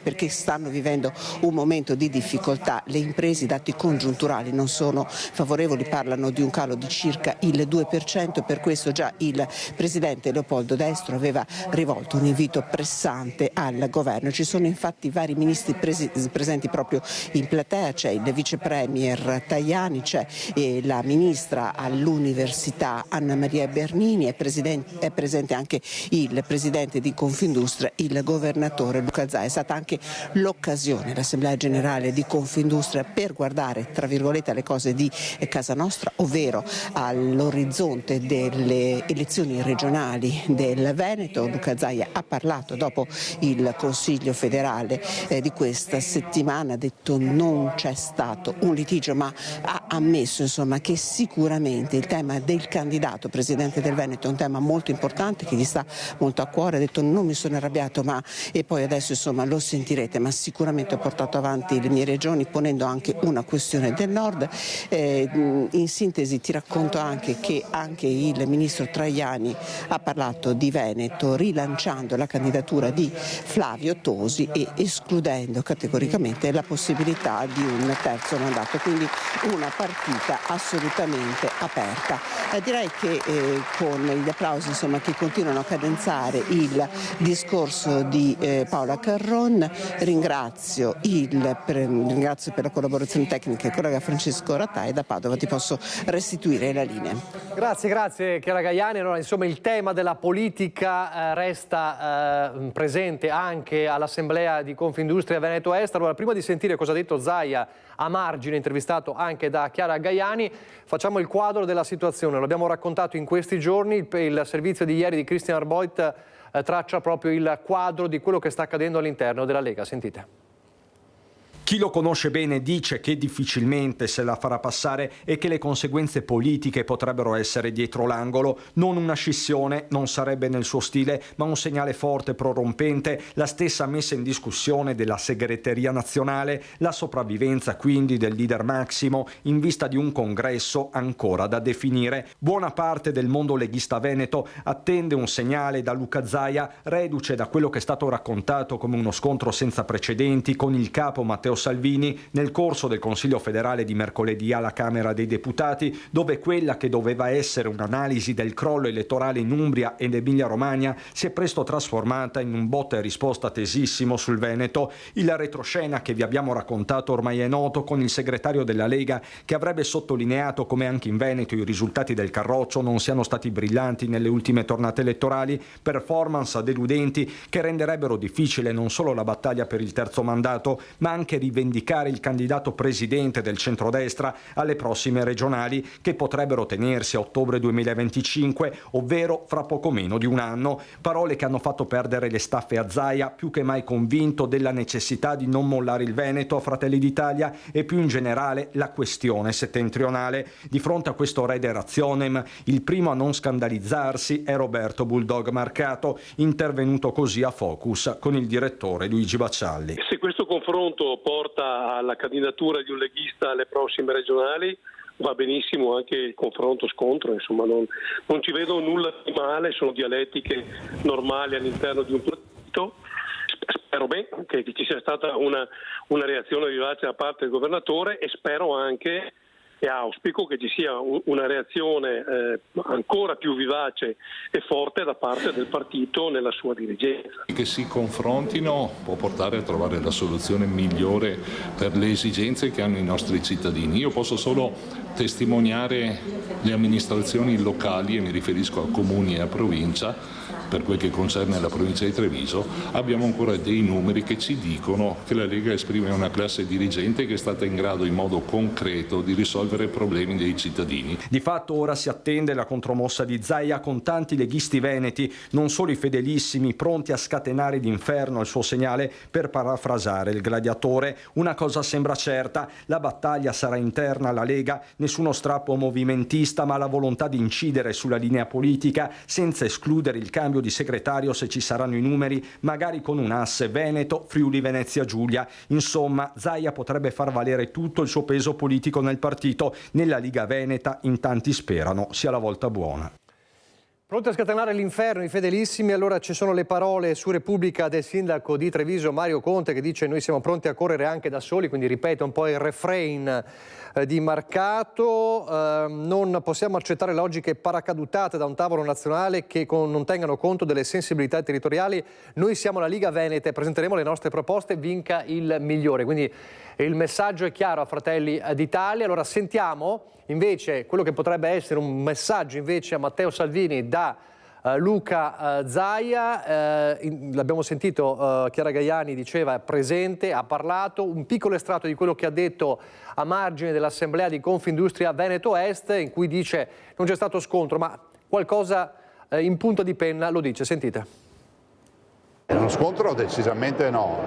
perché stanno vivendo un momento di difficoltà. Le imprese, i dati congiunturali non sono favorevoli, parlano di un calo di circa il 2%, per questo già il presidente Leopoldo Destro aveva rivolto un invito pressante al governo. Ci sono infatti vari ministri presenti proprio in platea, c'è il vice premier Tajani, c'è la ministra all'università Anna Maria Bernini, è presente anche il presidente di Confindustria, il governatore Luca Zaia. È stata anche l'occasione, l'Assemblea Generale di Confindustria, per guardare tra virgolette alle cose di casa nostra, ovvero all'orizzonte delle elezioni regionali del Veneto. Luca Zaia ha parlato dopo il Consiglio federale di questa settimana, ha detto non c'è stato un litigio, ma ha ammesso insomma che sicuramente il tema del candidato presidente del Veneto è un tema molto importante che gli sta molto a cuore. Ha detto non mi sono arrabbiato, ma e poi adesso insomma lo sentirete, ma sicuramente ho portato avanti le mie regioni ponendo anche una questione del nord. In sintesi ti racconto anche che anche il ministro Tajani ha parlato di Veneto rilanciando la candidatura di Flavio Tosi e escludendo categoricamente la possibilità di un terzo mandato, quindi una partita assolutamente aperta. Direi che con gli applausi insomma che continuano a cadenzare il discorso di Paola Carron, ringrazio per la collaborazione tecnica il collega Francesco Rattai. Da Padova ti posso restituire la linea. Grazie Chiara Gaiani. Allora, insomma, il tema della politica resta presente anche all'Assemblea di Confindustria Veneto Est. Allora, prima di sentire cosa ha detto Zaia a margine, intervistato anche da Chiara Gaiani, facciamo il quadro della situazione. Lo abbiamo raccontato in questi giorni, il servizio di ieri di Christian Arboit traccia proprio il quadro di quello che sta accadendo all'interno della Lega. Sentite. Chi lo conosce bene dice che difficilmente se la farà passare e che le conseguenze politiche potrebbero essere dietro l'angolo. Non una scissione, non sarebbe nel suo stile, ma un segnale forte prorompente, la stessa messa in discussione della segreteria nazionale, la sopravvivenza quindi del leader Massimo in vista di un congresso ancora da definire. Buona parte del mondo leghista veneto attende un segnale da Luca Zaia, reduce da quello che è stato raccontato come uno scontro senza precedenti con il capo Matteo Salvini nel corso del Consiglio federale di mercoledì alla Camera dei Deputati, dove quella che doveva essere un'analisi del crollo elettorale in Umbria ed Emilia-Romagna si è presto trasformata in un botta e risposta tesissimo sul Veneto. Il retroscena che vi abbiamo raccontato ormai è noto, con il segretario della Lega che avrebbe sottolineato come anche in Veneto i risultati del Carroccio non siano stati brillanti nelle ultime tornate elettorali, performance deludenti che renderebbero difficile non solo la battaglia per il terzo mandato, ma anche rivendicare il candidato presidente del centrodestra alle prossime regionali che potrebbero tenersi a ottobre 2025, ovvero fra poco meno di un anno. Parole che hanno fatto perdere le staffe a Zaia, più che mai convinto della necessità di non mollare il Veneto a Fratelli d'Italia e più in generale la questione settentrionale. Di fronte a questo rede razionem, il primo a non scandalizzarsi è Roberto Bulldog Marcato, intervenuto così a Focus con il direttore Luigi Baccialli. Se questo confronto porta alla candidatura di un leghista alle prossime regionali, va benissimo anche il confronto scontro, insomma non ci vedo nulla di male, sono dialettiche normali all'interno di un partito. Spero bene che ci sia stata una reazione vivace da parte del governatore e spero anche e auspico che ci sia una reazione ancora più vivace e forte da parte del partito nella sua dirigenza. Che si confrontino può portare a trovare la soluzione migliore per le esigenze che hanno i nostri cittadini. Io posso solo testimoniare le amministrazioni locali, e mi riferisco a comuni e a provincia. Per quel che concerne la provincia di Treviso abbiamo ancora dei numeri che ci dicono che la Lega esprime una classe dirigente che è stata in grado in modo concreto di risolvere i problemi dei cittadini. Di fatto ora si attende la contromossa di Zaia con tanti leghisti veneti, non solo i fedelissimi, pronti a scatenare d'inferno il suo segnale, per parafrasare il gladiatore. Una cosa sembra certa, la battaglia sarà interna alla Lega, nessuno strappo movimentista, ma la volontà di incidere sulla linea politica senza escludere il cambio di segretario se ci saranno i numeri, magari con un asse Veneto, Friuli, Venezia Giulia. Insomma, Zaia potrebbe far valere tutto il suo peso politico nel partito. Nella Liga Veneta in tanti sperano sia la volta buona. Pronti a scatenare l'inferno, i fedelissimi? Allora ci sono le parole su Repubblica del sindaco di Treviso, Mario Conte, che dice: noi siamo pronti a correre anche da soli, quindi ripete un po' il refrain di Marcato. Non possiamo accettare logiche paracadutate da un tavolo nazionale che non tengano conto delle sensibilità territoriali. Noi siamo la Liga Veneta e presenteremo le nostre proposte, vinca il migliore. Quindi il messaggio è chiaro a Fratelli d'Italia. Allora sentiamo invece quello che potrebbe essere un messaggio invece a Matteo Salvini da Luca Zaia. L'abbiamo sentito, Chiara Gaiani diceva, è presente, ha parlato, un piccolo estratto di quello che ha detto a margine dell'assemblea di Confindustria Veneto Est, in cui dice non c'è stato scontro, ma qualcosa in punta di penna lo dice. Sentite. Uno scontro decisamente no,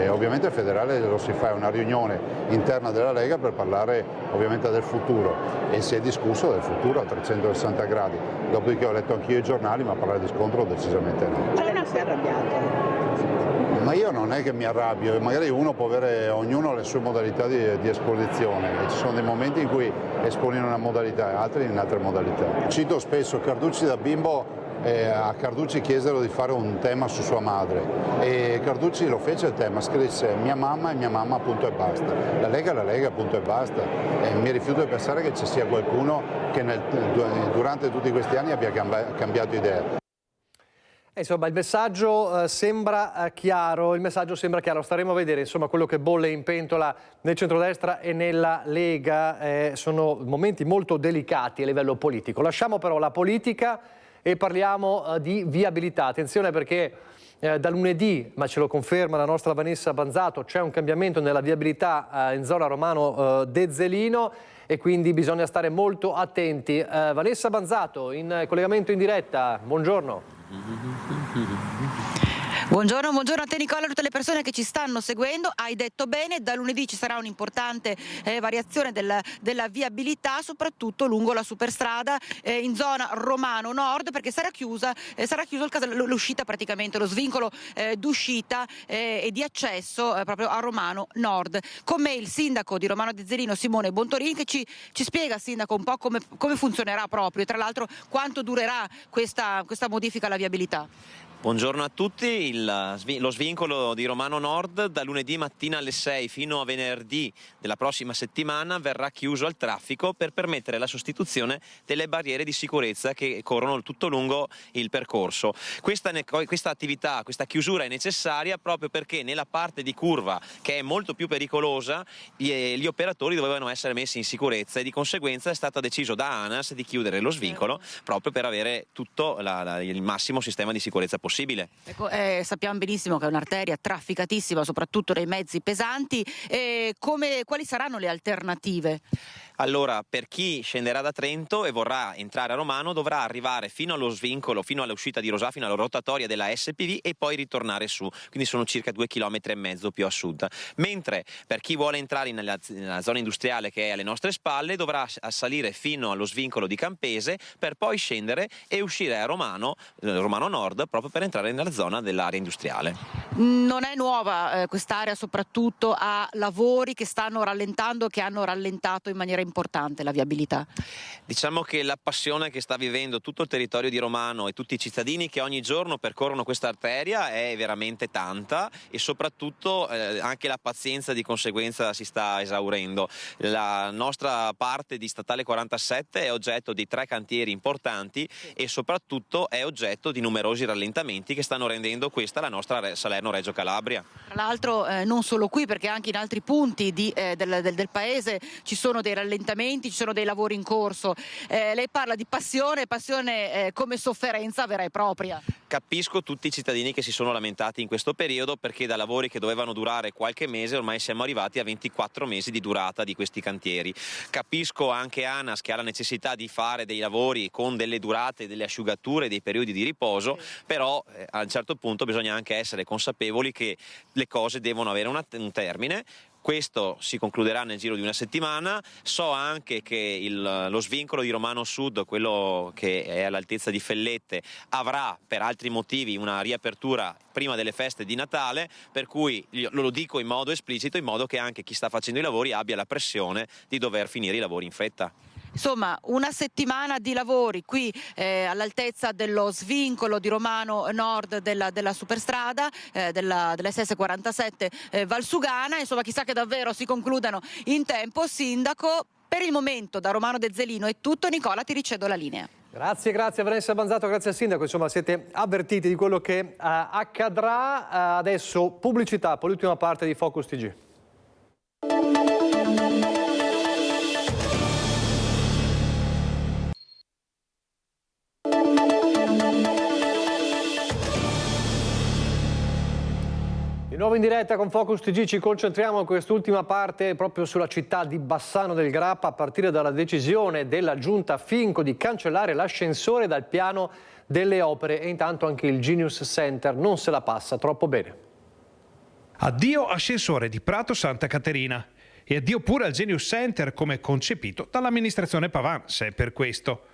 ovviamente il federale lo si fa, una riunione interna della Lega per parlare ovviamente del futuro e si è discusso del futuro a 360 gradi, dopodiché ho letto anch'io i giornali, ma parlare di scontro decisamente no. Ma lei non si è arrabbiato? Ma io non è che mi arrabbio, magari uno può avere, ognuno ha le sue modalità di esposizione, e ci sono dei momenti in cui esponi in una modalità e altri in altre modalità. Cito spesso Carducci da bimbo. A Carducci chiesero di fare un tema su sua madre e Carducci lo fece il tema, scrisse mia mamma e mia mamma punto e basta, la Lega punto e basta, e mi rifiuto di pensare che ci sia qualcuno che durante tutti questi anni abbia cambiato idea. Insomma, il messaggio sembra chiaro, staremo a vedere insomma quello che bolle in pentola nel centrodestra e nella Lega. Sono momenti molto delicati a livello politico. Lasciamo però la politica e parliamo di viabilità. Attenzione perché da lunedì, ma ce lo conferma la nostra Vanessa Banzato, c'è un cambiamento nella viabilità in zona Romano Dezzelino e quindi bisogna stare molto attenti. Vanessa Banzato in collegamento in diretta, buongiorno. Buongiorno a te Nicola, a tutte le persone che ci stanno seguendo. Hai detto bene, da lunedì ci sarà un'importante variazione della viabilità, soprattutto lungo la superstrada in zona Romano Nord, perché sarà chiuso l'uscita, praticamente lo svincolo d'uscita e di accesso proprio a Romano Nord. Con me il sindaco di Romano Dezzelino, Simone Bontorin, che ci spiega, sindaco, un po' come funzionerà proprio e tra l'altro quanto durerà questa modifica alla viabilità. Buongiorno a tutti, lo svincolo di Romano Nord da lunedì mattina alle 6 fino a venerdì della prossima settimana verrà chiuso al traffico per permettere la sostituzione delle barriere di sicurezza che corrono tutto lungo il percorso. Questa attività, questa chiusura è necessaria proprio perché nella parte di curva, che è molto più pericolosa, gli operatori dovevano essere messi in sicurezza e di conseguenza è stato deciso da ANAS di chiudere lo svincolo proprio per avere tutto il massimo sistema di sicurezza possibile. Ecco, sappiamo benissimo che è un'arteria trafficatissima, soprattutto dai mezzi pesanti. Quali saranno le alternative? Allora, per chi scenderà da Trento e vorrà entrare a Romano dovrà arrivare fino allo svincolo, fino all'uscita di Rosà, fino alla rotatoria della SPV e poi ritornare su, quindi sono circa 2,5 km più a sud. Mentre per chi vuole entrare nella zona industriale che è alle nostre spalle dovrà salire fino allo svincolo di Campese per poi scendere e uscire a Romano Nord proprio per entrare nella zona dell'area industriale. Non è nuova quest'area, soprattutto a lavori che stanno rallentando, che hanno rallentato in maniera importante la viabilità. Diciamo che la passione che sta vivendo tutto il territorio di Romano e tutti i cittadini che ogni giorno percorrono questa arteria è veramente tanta e soprattutto anche la pazienza di conseguenza si sta esaurendo. La nostra parte di Statale 47 è oggetto di 3 cantieri importanti e soprattutto è oggetto di numerosi rallentamenti che stanno rendendo questa la nostra Salerno-Reggio Calabria. Tra l'altro non solo qui, perché anche in altri punti del paese ci sono dei rallentamenti, ci sono dei lavori in corso. Lei parla di passione come sofferenza vera e propria. Capisco tutti i cittadini che si sono lamentati in questo periodo perché da lavori che dovevano durare qualche mese ormai siamo arrivati a 24 mesi di durata di questi cantieri. Capisco anche ANAS che ha la necessità di fare dei lavori con delle durate, delle asciugature, dei periodi di riposo, però a un certo punto bisogna anche essere consapevoli che le cose devono avere un termine. Questo si concluderà nel giro di una settimana. So anche che lo svincolo di Romano Sud, quello che è all'altezza di Fellette, avrà per altri motivi una riapertura prima delle feste di Natale, per cui lo dico in modo esplicito, in modo che anche chi sta facendo i lavori abbia la pressione di dover finire i lavori in fretta. Insomma, una settimana di lavori qui all'altezza dello svincolo di Romano Nord della superstrada, dell'SS 47 Valsugana. Insomma, chissà che davvero si concludano in tempo. Sindaco, per il momento da Romano Dezzolino è tutto. Nicola, ti ricedo la linea. Grazie Vanessa Banzato, grazie al Sindaco. Insomma, siete avvertiti di quello che accadrà. Adesso pubblicità, poi l'ultima parte di Focus TG. Di nuovo in diretta con Focus TG, ci concentriamo in quest'ultima parte proprio sulla città di Bassano del Grappa, a partire dalla decisione della Giunta Finco di cancellare l'ascensore dal piano delle opere, e intanto anche il Genius Center non se la passa troppo bene. Addio ascensore di Prato Santa Caterina e addio pure al Genius Center come concepito dall'amministrazione Pavan, se è per questo.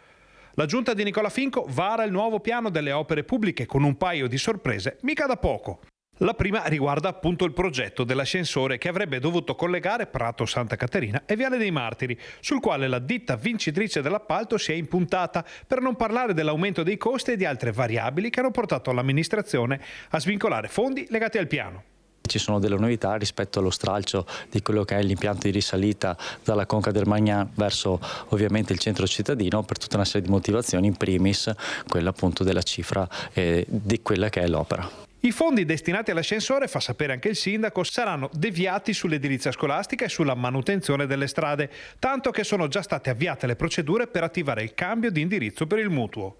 La Giunta di Nicola Finco vara il nuovo piano delle opere pubbliche con un paio di sorprese mica da poco. La prima riguarda appunto il progetto dell'ascensore che avrebbe dovuto collegare Prato Santa Caterina e Viale dei Martiri, sul quale la ditta vincitrice dell'appalto si è impuntata, per non parlare dell'aumento dei costi e di altre variabili che hanno portato l'amministrazione a svincolare fondi legati al piano. Ci sono delle novità rispetto allo stralcio di quello che è l'impianto di risalita dalla Conca del Magnan verso ovviamente il centro cittadino, per tutta una serie di motivazioni, in primis quella appunto della cifra di quella che è l'opera. I fondi destinati all'ascensore, fa sapere anche il sindaco, saranno deviati sull'edilizia scolastica e sulla manutenzione delle strade, tanto che sono già state avviate le procedure per attivare il cambio di indirizzo per il mutuo.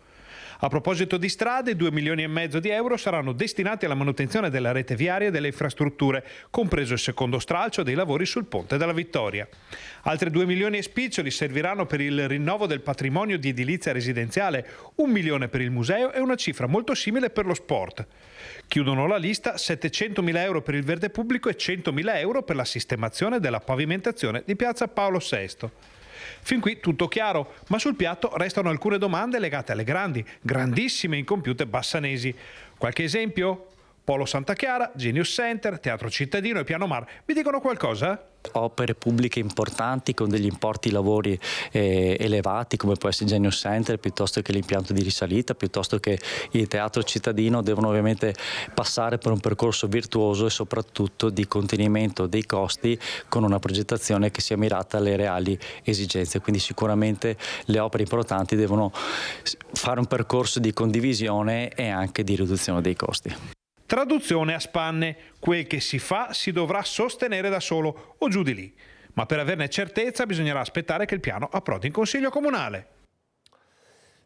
A proposito di strade, 2,5 milioni di euro saranno destinati alla manutenzione della rete viaria e delle infrastrutture, compreso il secondo stralcio dei lavori sul Ponte della Vittoria. Altri 2 milioni e spiccioli serviranno per il rinnovo del patrimonio di edilizia residenziale, 1 milione per il museo e una cifra molto simile per lo sport. Chiudono la lista 700.000 euro per il verde pubblico e 100.000 euro per la sistemazione della pavimentazione di piazza Paolo VI. Fin qui tutto chiaro, ma sul piatto restano alcune domande legate alle grandissime incompiute bassanesi. Qualche esempio? Polo Santa Chiara, Genius Center, Teatro Cittadino e Piano Mar. Vi dicono qualcosa? Opere pubbliche importanti con degli importi lavori elevati, come può essere il Genius Center, piuttosto che l'impianto di risalita, piuttosto che il Teatro Cittadino, devono ovviamente passare per un percorso virtuoso e soprattutto di contenimento dei costi, con una progettazione che sia mirata alle reali esigenze. Quindi sicuramente le opere importanti devono fare un percorso di condivisione e anche di riduzione dei costi. Traduzione a spanne: quel che si fa si dovrà sostenere da solo o giù di lì, ma per averne certezza bisognerà aspettare che il piano approdi in Consiglio Comunale.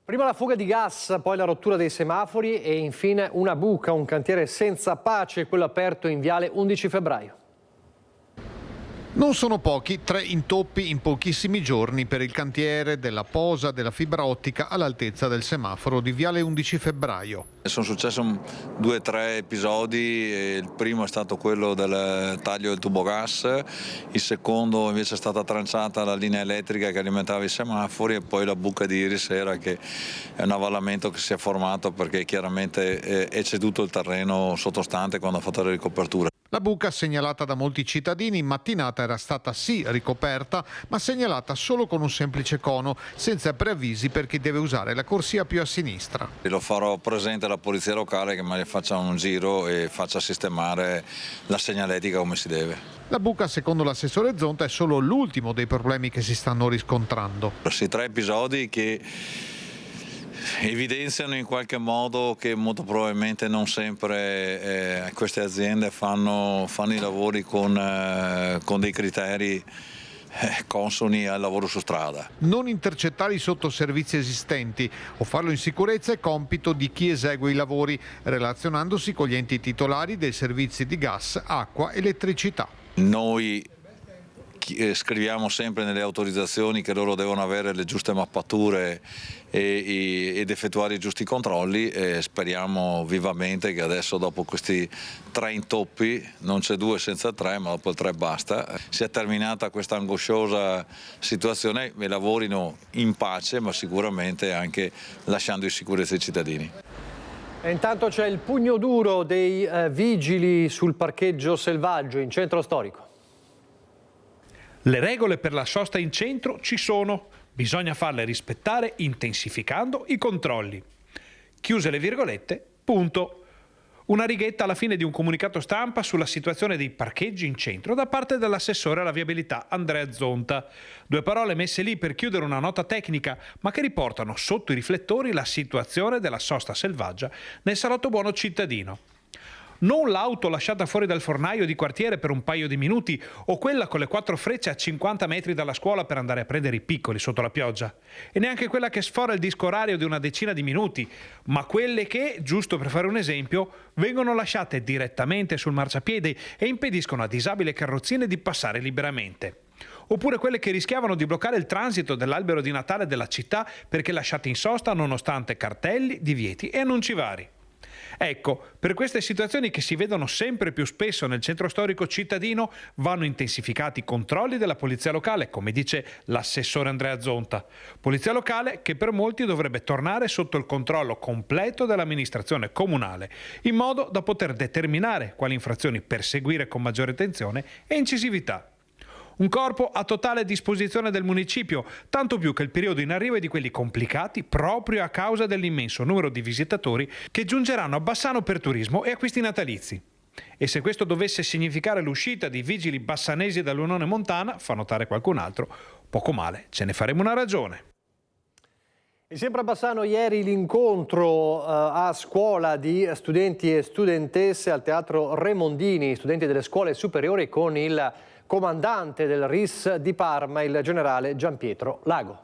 Prima la fuga di gas, poi la rottura dei semafori e infine una buca, un cantiere senza pace, quello aperto in Viale 11 Febbraio. Non sono pochi 3 intoppi in pochissimi giorni per il cantiere della posa della fibra ottica all'altezza del semaforo di Viale 11 Febbraio. Sono successi 2 o 3 episodi, il primo è stato quello del taglio del tubo gas, il secondo invece è stata tranciata la linea elettrica che alimentava i semafori, e poi la buca di ieri sera, che è un avvallamento che si è formato perché chiaramente è ceduto il terreno sottostante quando ha fatto le ricoperture. La buca, segnalata da molti cittadini, in mattinata era stata sì ricoperta, ma segnalata solo con un semplice cono, senza preavvisi per chi deve usare la corsia più a sinistra. Lo farò presente alla polizia locale che magari faccia un giro e faccia sistemare la segnaletica come si deve. La buca, secondo l'assessore Zonta, è solo l'ultimo dei problemi che si stanno riscontrando. Sì, 3 episodi che evidenziano in qualche modo che molto probabilmente non sempre queste aziende fanno i lavori con dei criteri consoni al lavoro su strada. Non intercettare i sottoservizi esistenti o farlo in sicurezza è compito di chi esegue i lavori, relazionandosi con gli enti titolari dei servizi di gas, acqua, elettricità. Noi scriviamo sempre nelle autorizzazioni che loro devono avere le giuste mappature ed effettuare i giusti controlli, e speriamo vivamente che adesso, dopo questi 3 intoppi, non c'è 2 senza 3, ma dopo il 3 basta, sia terminata questa angosciosa situazione e lavorino in pace, ma sicuramente anche lasciando in sicurezza i cittadini. E intanto c'è il pugno duro dei vigili sul parcheggio selvaggio in centro storico. Le regole per la sosta in centro ci sono, bisogna farle rispettare intensificando i controlli. Chiuse le virgolette, punto. Una righetta alla fine di un comunicato stampa sulla situazione dei parcheggi in centro da parte dell'assessore alla viabilità Andrea Zonta. 2 parole messe lì per chiudere una nota tecnica, ma che riportano sotto i riflettori la situazione della sosta selvaggia nel salotto buono cittadino. Non l'auto lasciata fuori dal fornaio di quartiere per un paio di minuti o quella con le 4 frecce a 50 metri dalla scuola per andare a prendere i piccoli sotto la pioggia. E neanche quella che sfora il disco orario di una decina di minuti, ma quelle che, giusto per fare un esempio, vengono lasciate direttamente sul marciapiede e impediscono a disabili e carrozzine di passare liberamente. Oppure quelle che rischiavano di bloccare il transito dell'albero di Natale della città perché lasciate in sosta nonostante cartelli, divieti e annunci vari. Ecco, per queste situazioni che si vedono sempre più spesso nel centro storico cittadino vanno intensificati i controlli della polizia locale, come dice l'assessore Andrea Zonta. Polizia locale che per molti dovrebbe tornare sotto il controllo completo dell'amministrazione comunale, in modo da poter determinare quali infrazioni perseguire con maggiore attenzione e incisività. Un corpo a totale disposizione del municipio, tanto più che il periodo in arrivo è di quelli complicati proprio a causa dell'immenso numero di visitatori che giungeranno a Bassano per turismo e acquisti natalizi. E se questo dovesse significare l'uscita di vigili bassanesi dall'Unione Montana, fa notare qualcun altro, poco male, ce ne faremo una ragione. E sempre a Bassano ieri l'incontro a scuola di studenti e studentesse al Teatro Remondini, studenti delle scuole superiori, con il comandante del RIS di Parma, il generale Gianpietro Lago.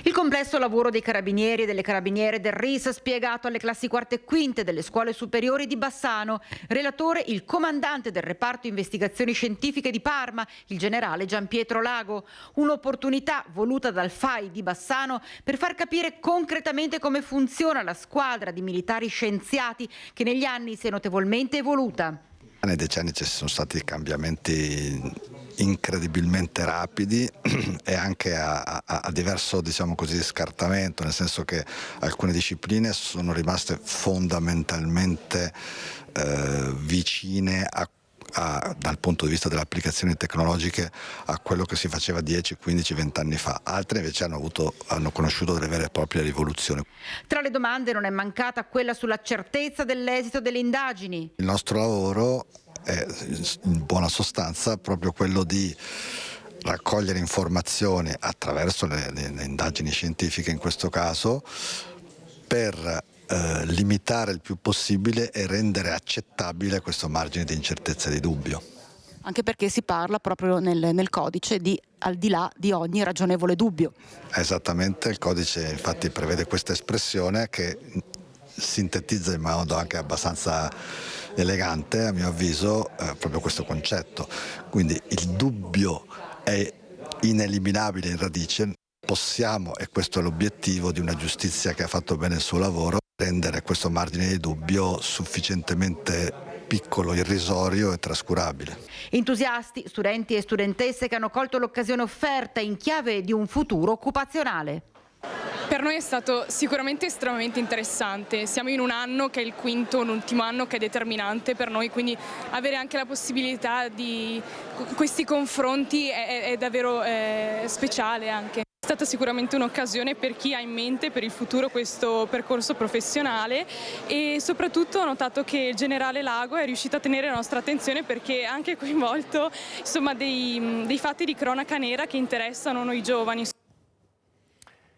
Il complesso lavoro dei carabinieri e delle carabiniere del RIS spiegato alle classi quarte e quinte delle scuole superiori di Bassano. Relatore il comandante del reparto investigazioni scientifiche di Parma, il generale Gianpietro Lago. Un'opportunità voluta dal FAI di Bassano per far capire concretamente come funziona la squadra di militari scienziati che negli anni si è notevolmente evoluta. Nei decenni ci sono stati cambiamenti incredibilmente rapidi e anche a diverso, diciamo così, scartamento, nel senso che alcune discipline sono rimaste fondamentalmente vicine dal punto di vista delle applicazioni tecnologiche a quello che si faceva 10, 15, 20 anni fa. Altre invece hanno conosciuto delle vere e proprie rivoluzioni. Tra le domande non è mancata quella sulla certezza dell'esito delle indagini. Il nostro lavoro è in buona sostanza proprio quello di raccogliere informazioni attraverso le indagini scientifiche in questo caso per limitare il più possibile e rendere accettabile questo margine di incertezza e di dubbio. Anche perché si parla proprio nel codice di al di là di ogni ragionevole dubbio. Esattamente, il codice infatti prevede questa espressione che sintetizza in modo anche abbastanza elegante, a mio avviso, proprio questo concetto. Quindi il dubbio è ineliminabile in radice. Possiamo, e questo è l'obiettivo di una giustizia che ha fatto bene il suo lavoro, rendere questo margine di dubbio sufficientemente piccolo, irrisorio e trascurabile. Entusiasti, studenti e studentesse che hanno colto l'occasione offerta in chiave di un futuro occupazionale. Per noi è stato sicuramente estremamente interessante, siamo in un anno che è il quinto, un ultimo anno che è determinante per noi, quindi avere anche la possibilità di questi confronti è davvero speciale anche. È stata sicuramente un'occasione per chi ha in mente per il futuro questo percorso professionale e soprattutto ho notato che il generale Lago è riuscito a tenere la nostra attenzione perché ha anche coinvolto insomma, dei fatti di cronaca nera che interessano noi giovani.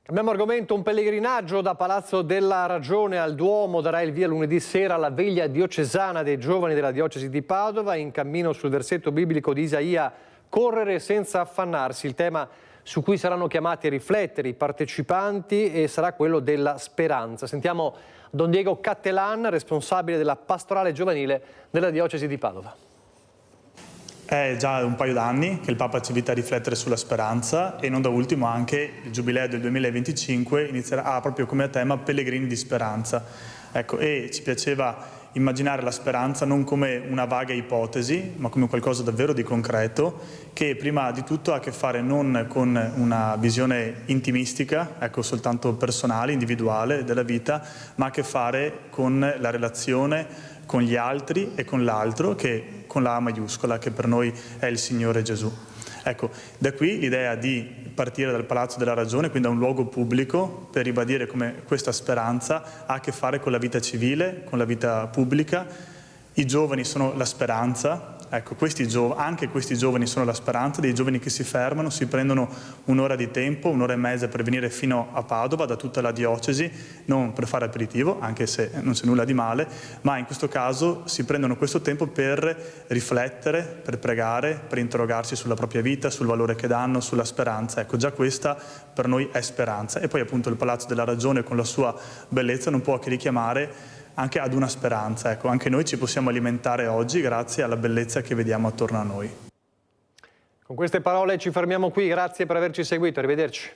Cambiamo argomento, un pellegrinaggio da Palazzo della Ragione al Duomo darà il via lunedì sera alla veglia diocesana dei giovani della diocesi di Padova, in cammino sul versetto biblico di Isaia, correre senza affannarsi, il tema su cui saranno chiamati a riflettere i partecipanti e sarà quello della speranza. Sentiamo Don Diego Cattelan, responsabile della pastorale giovanile della diocesi di Padova. È già un paio d'anni che il Papa ci invita a riflettere sulla speranza e non da ultimo anche il Giubileo del 2025 ha proprio come tema Pellegrini di speranza. Ecco, e ci piaceva immaginare la speranza non come una vaga ipotesi, ma come qualcosa davvero di concreto, che prima di tutto ha a che fare non con una visione intimistica, ecco, soltanto personale, individuale della vita, ma ha a che fare con la relazione con gli altri e con l'altro, che con la A maiuscola, che per noi è il Signore Gesù. Ecco, da qui l'idea di partire dal Palazzo della Ragione, quindi da un luogo pubblico, per ribadire come questa speranza ha a che fare con la vita civile, con la vita pubblica. I giovani sono la speranza, ecco, anche questi giovani sono la speranza, dei giovani che si fermano, si prendono un'ora di tempo, un'ora e mezza per venire fino a Padova da tutta la diocesi, non per fare aperitivo, anche se non c'è nulla di male, ma in questo caso si prendono questo tempo per riflettere, per pregare, per interrogarsi sulla propria vita, sul valore che danno, sulla speranza. Ecco, già questa per noi è speranza. E poi appunto il Palazzo della Ragione con la sua bellezza non può che richiamare anche ad una speranza. Ecco, anche noi ci possiamo alimentare oggi grazie alla bellezza che vediamo attorno a noi. Con queste parole ci fermiamo qui, grazie per averci seguito, arrivederci.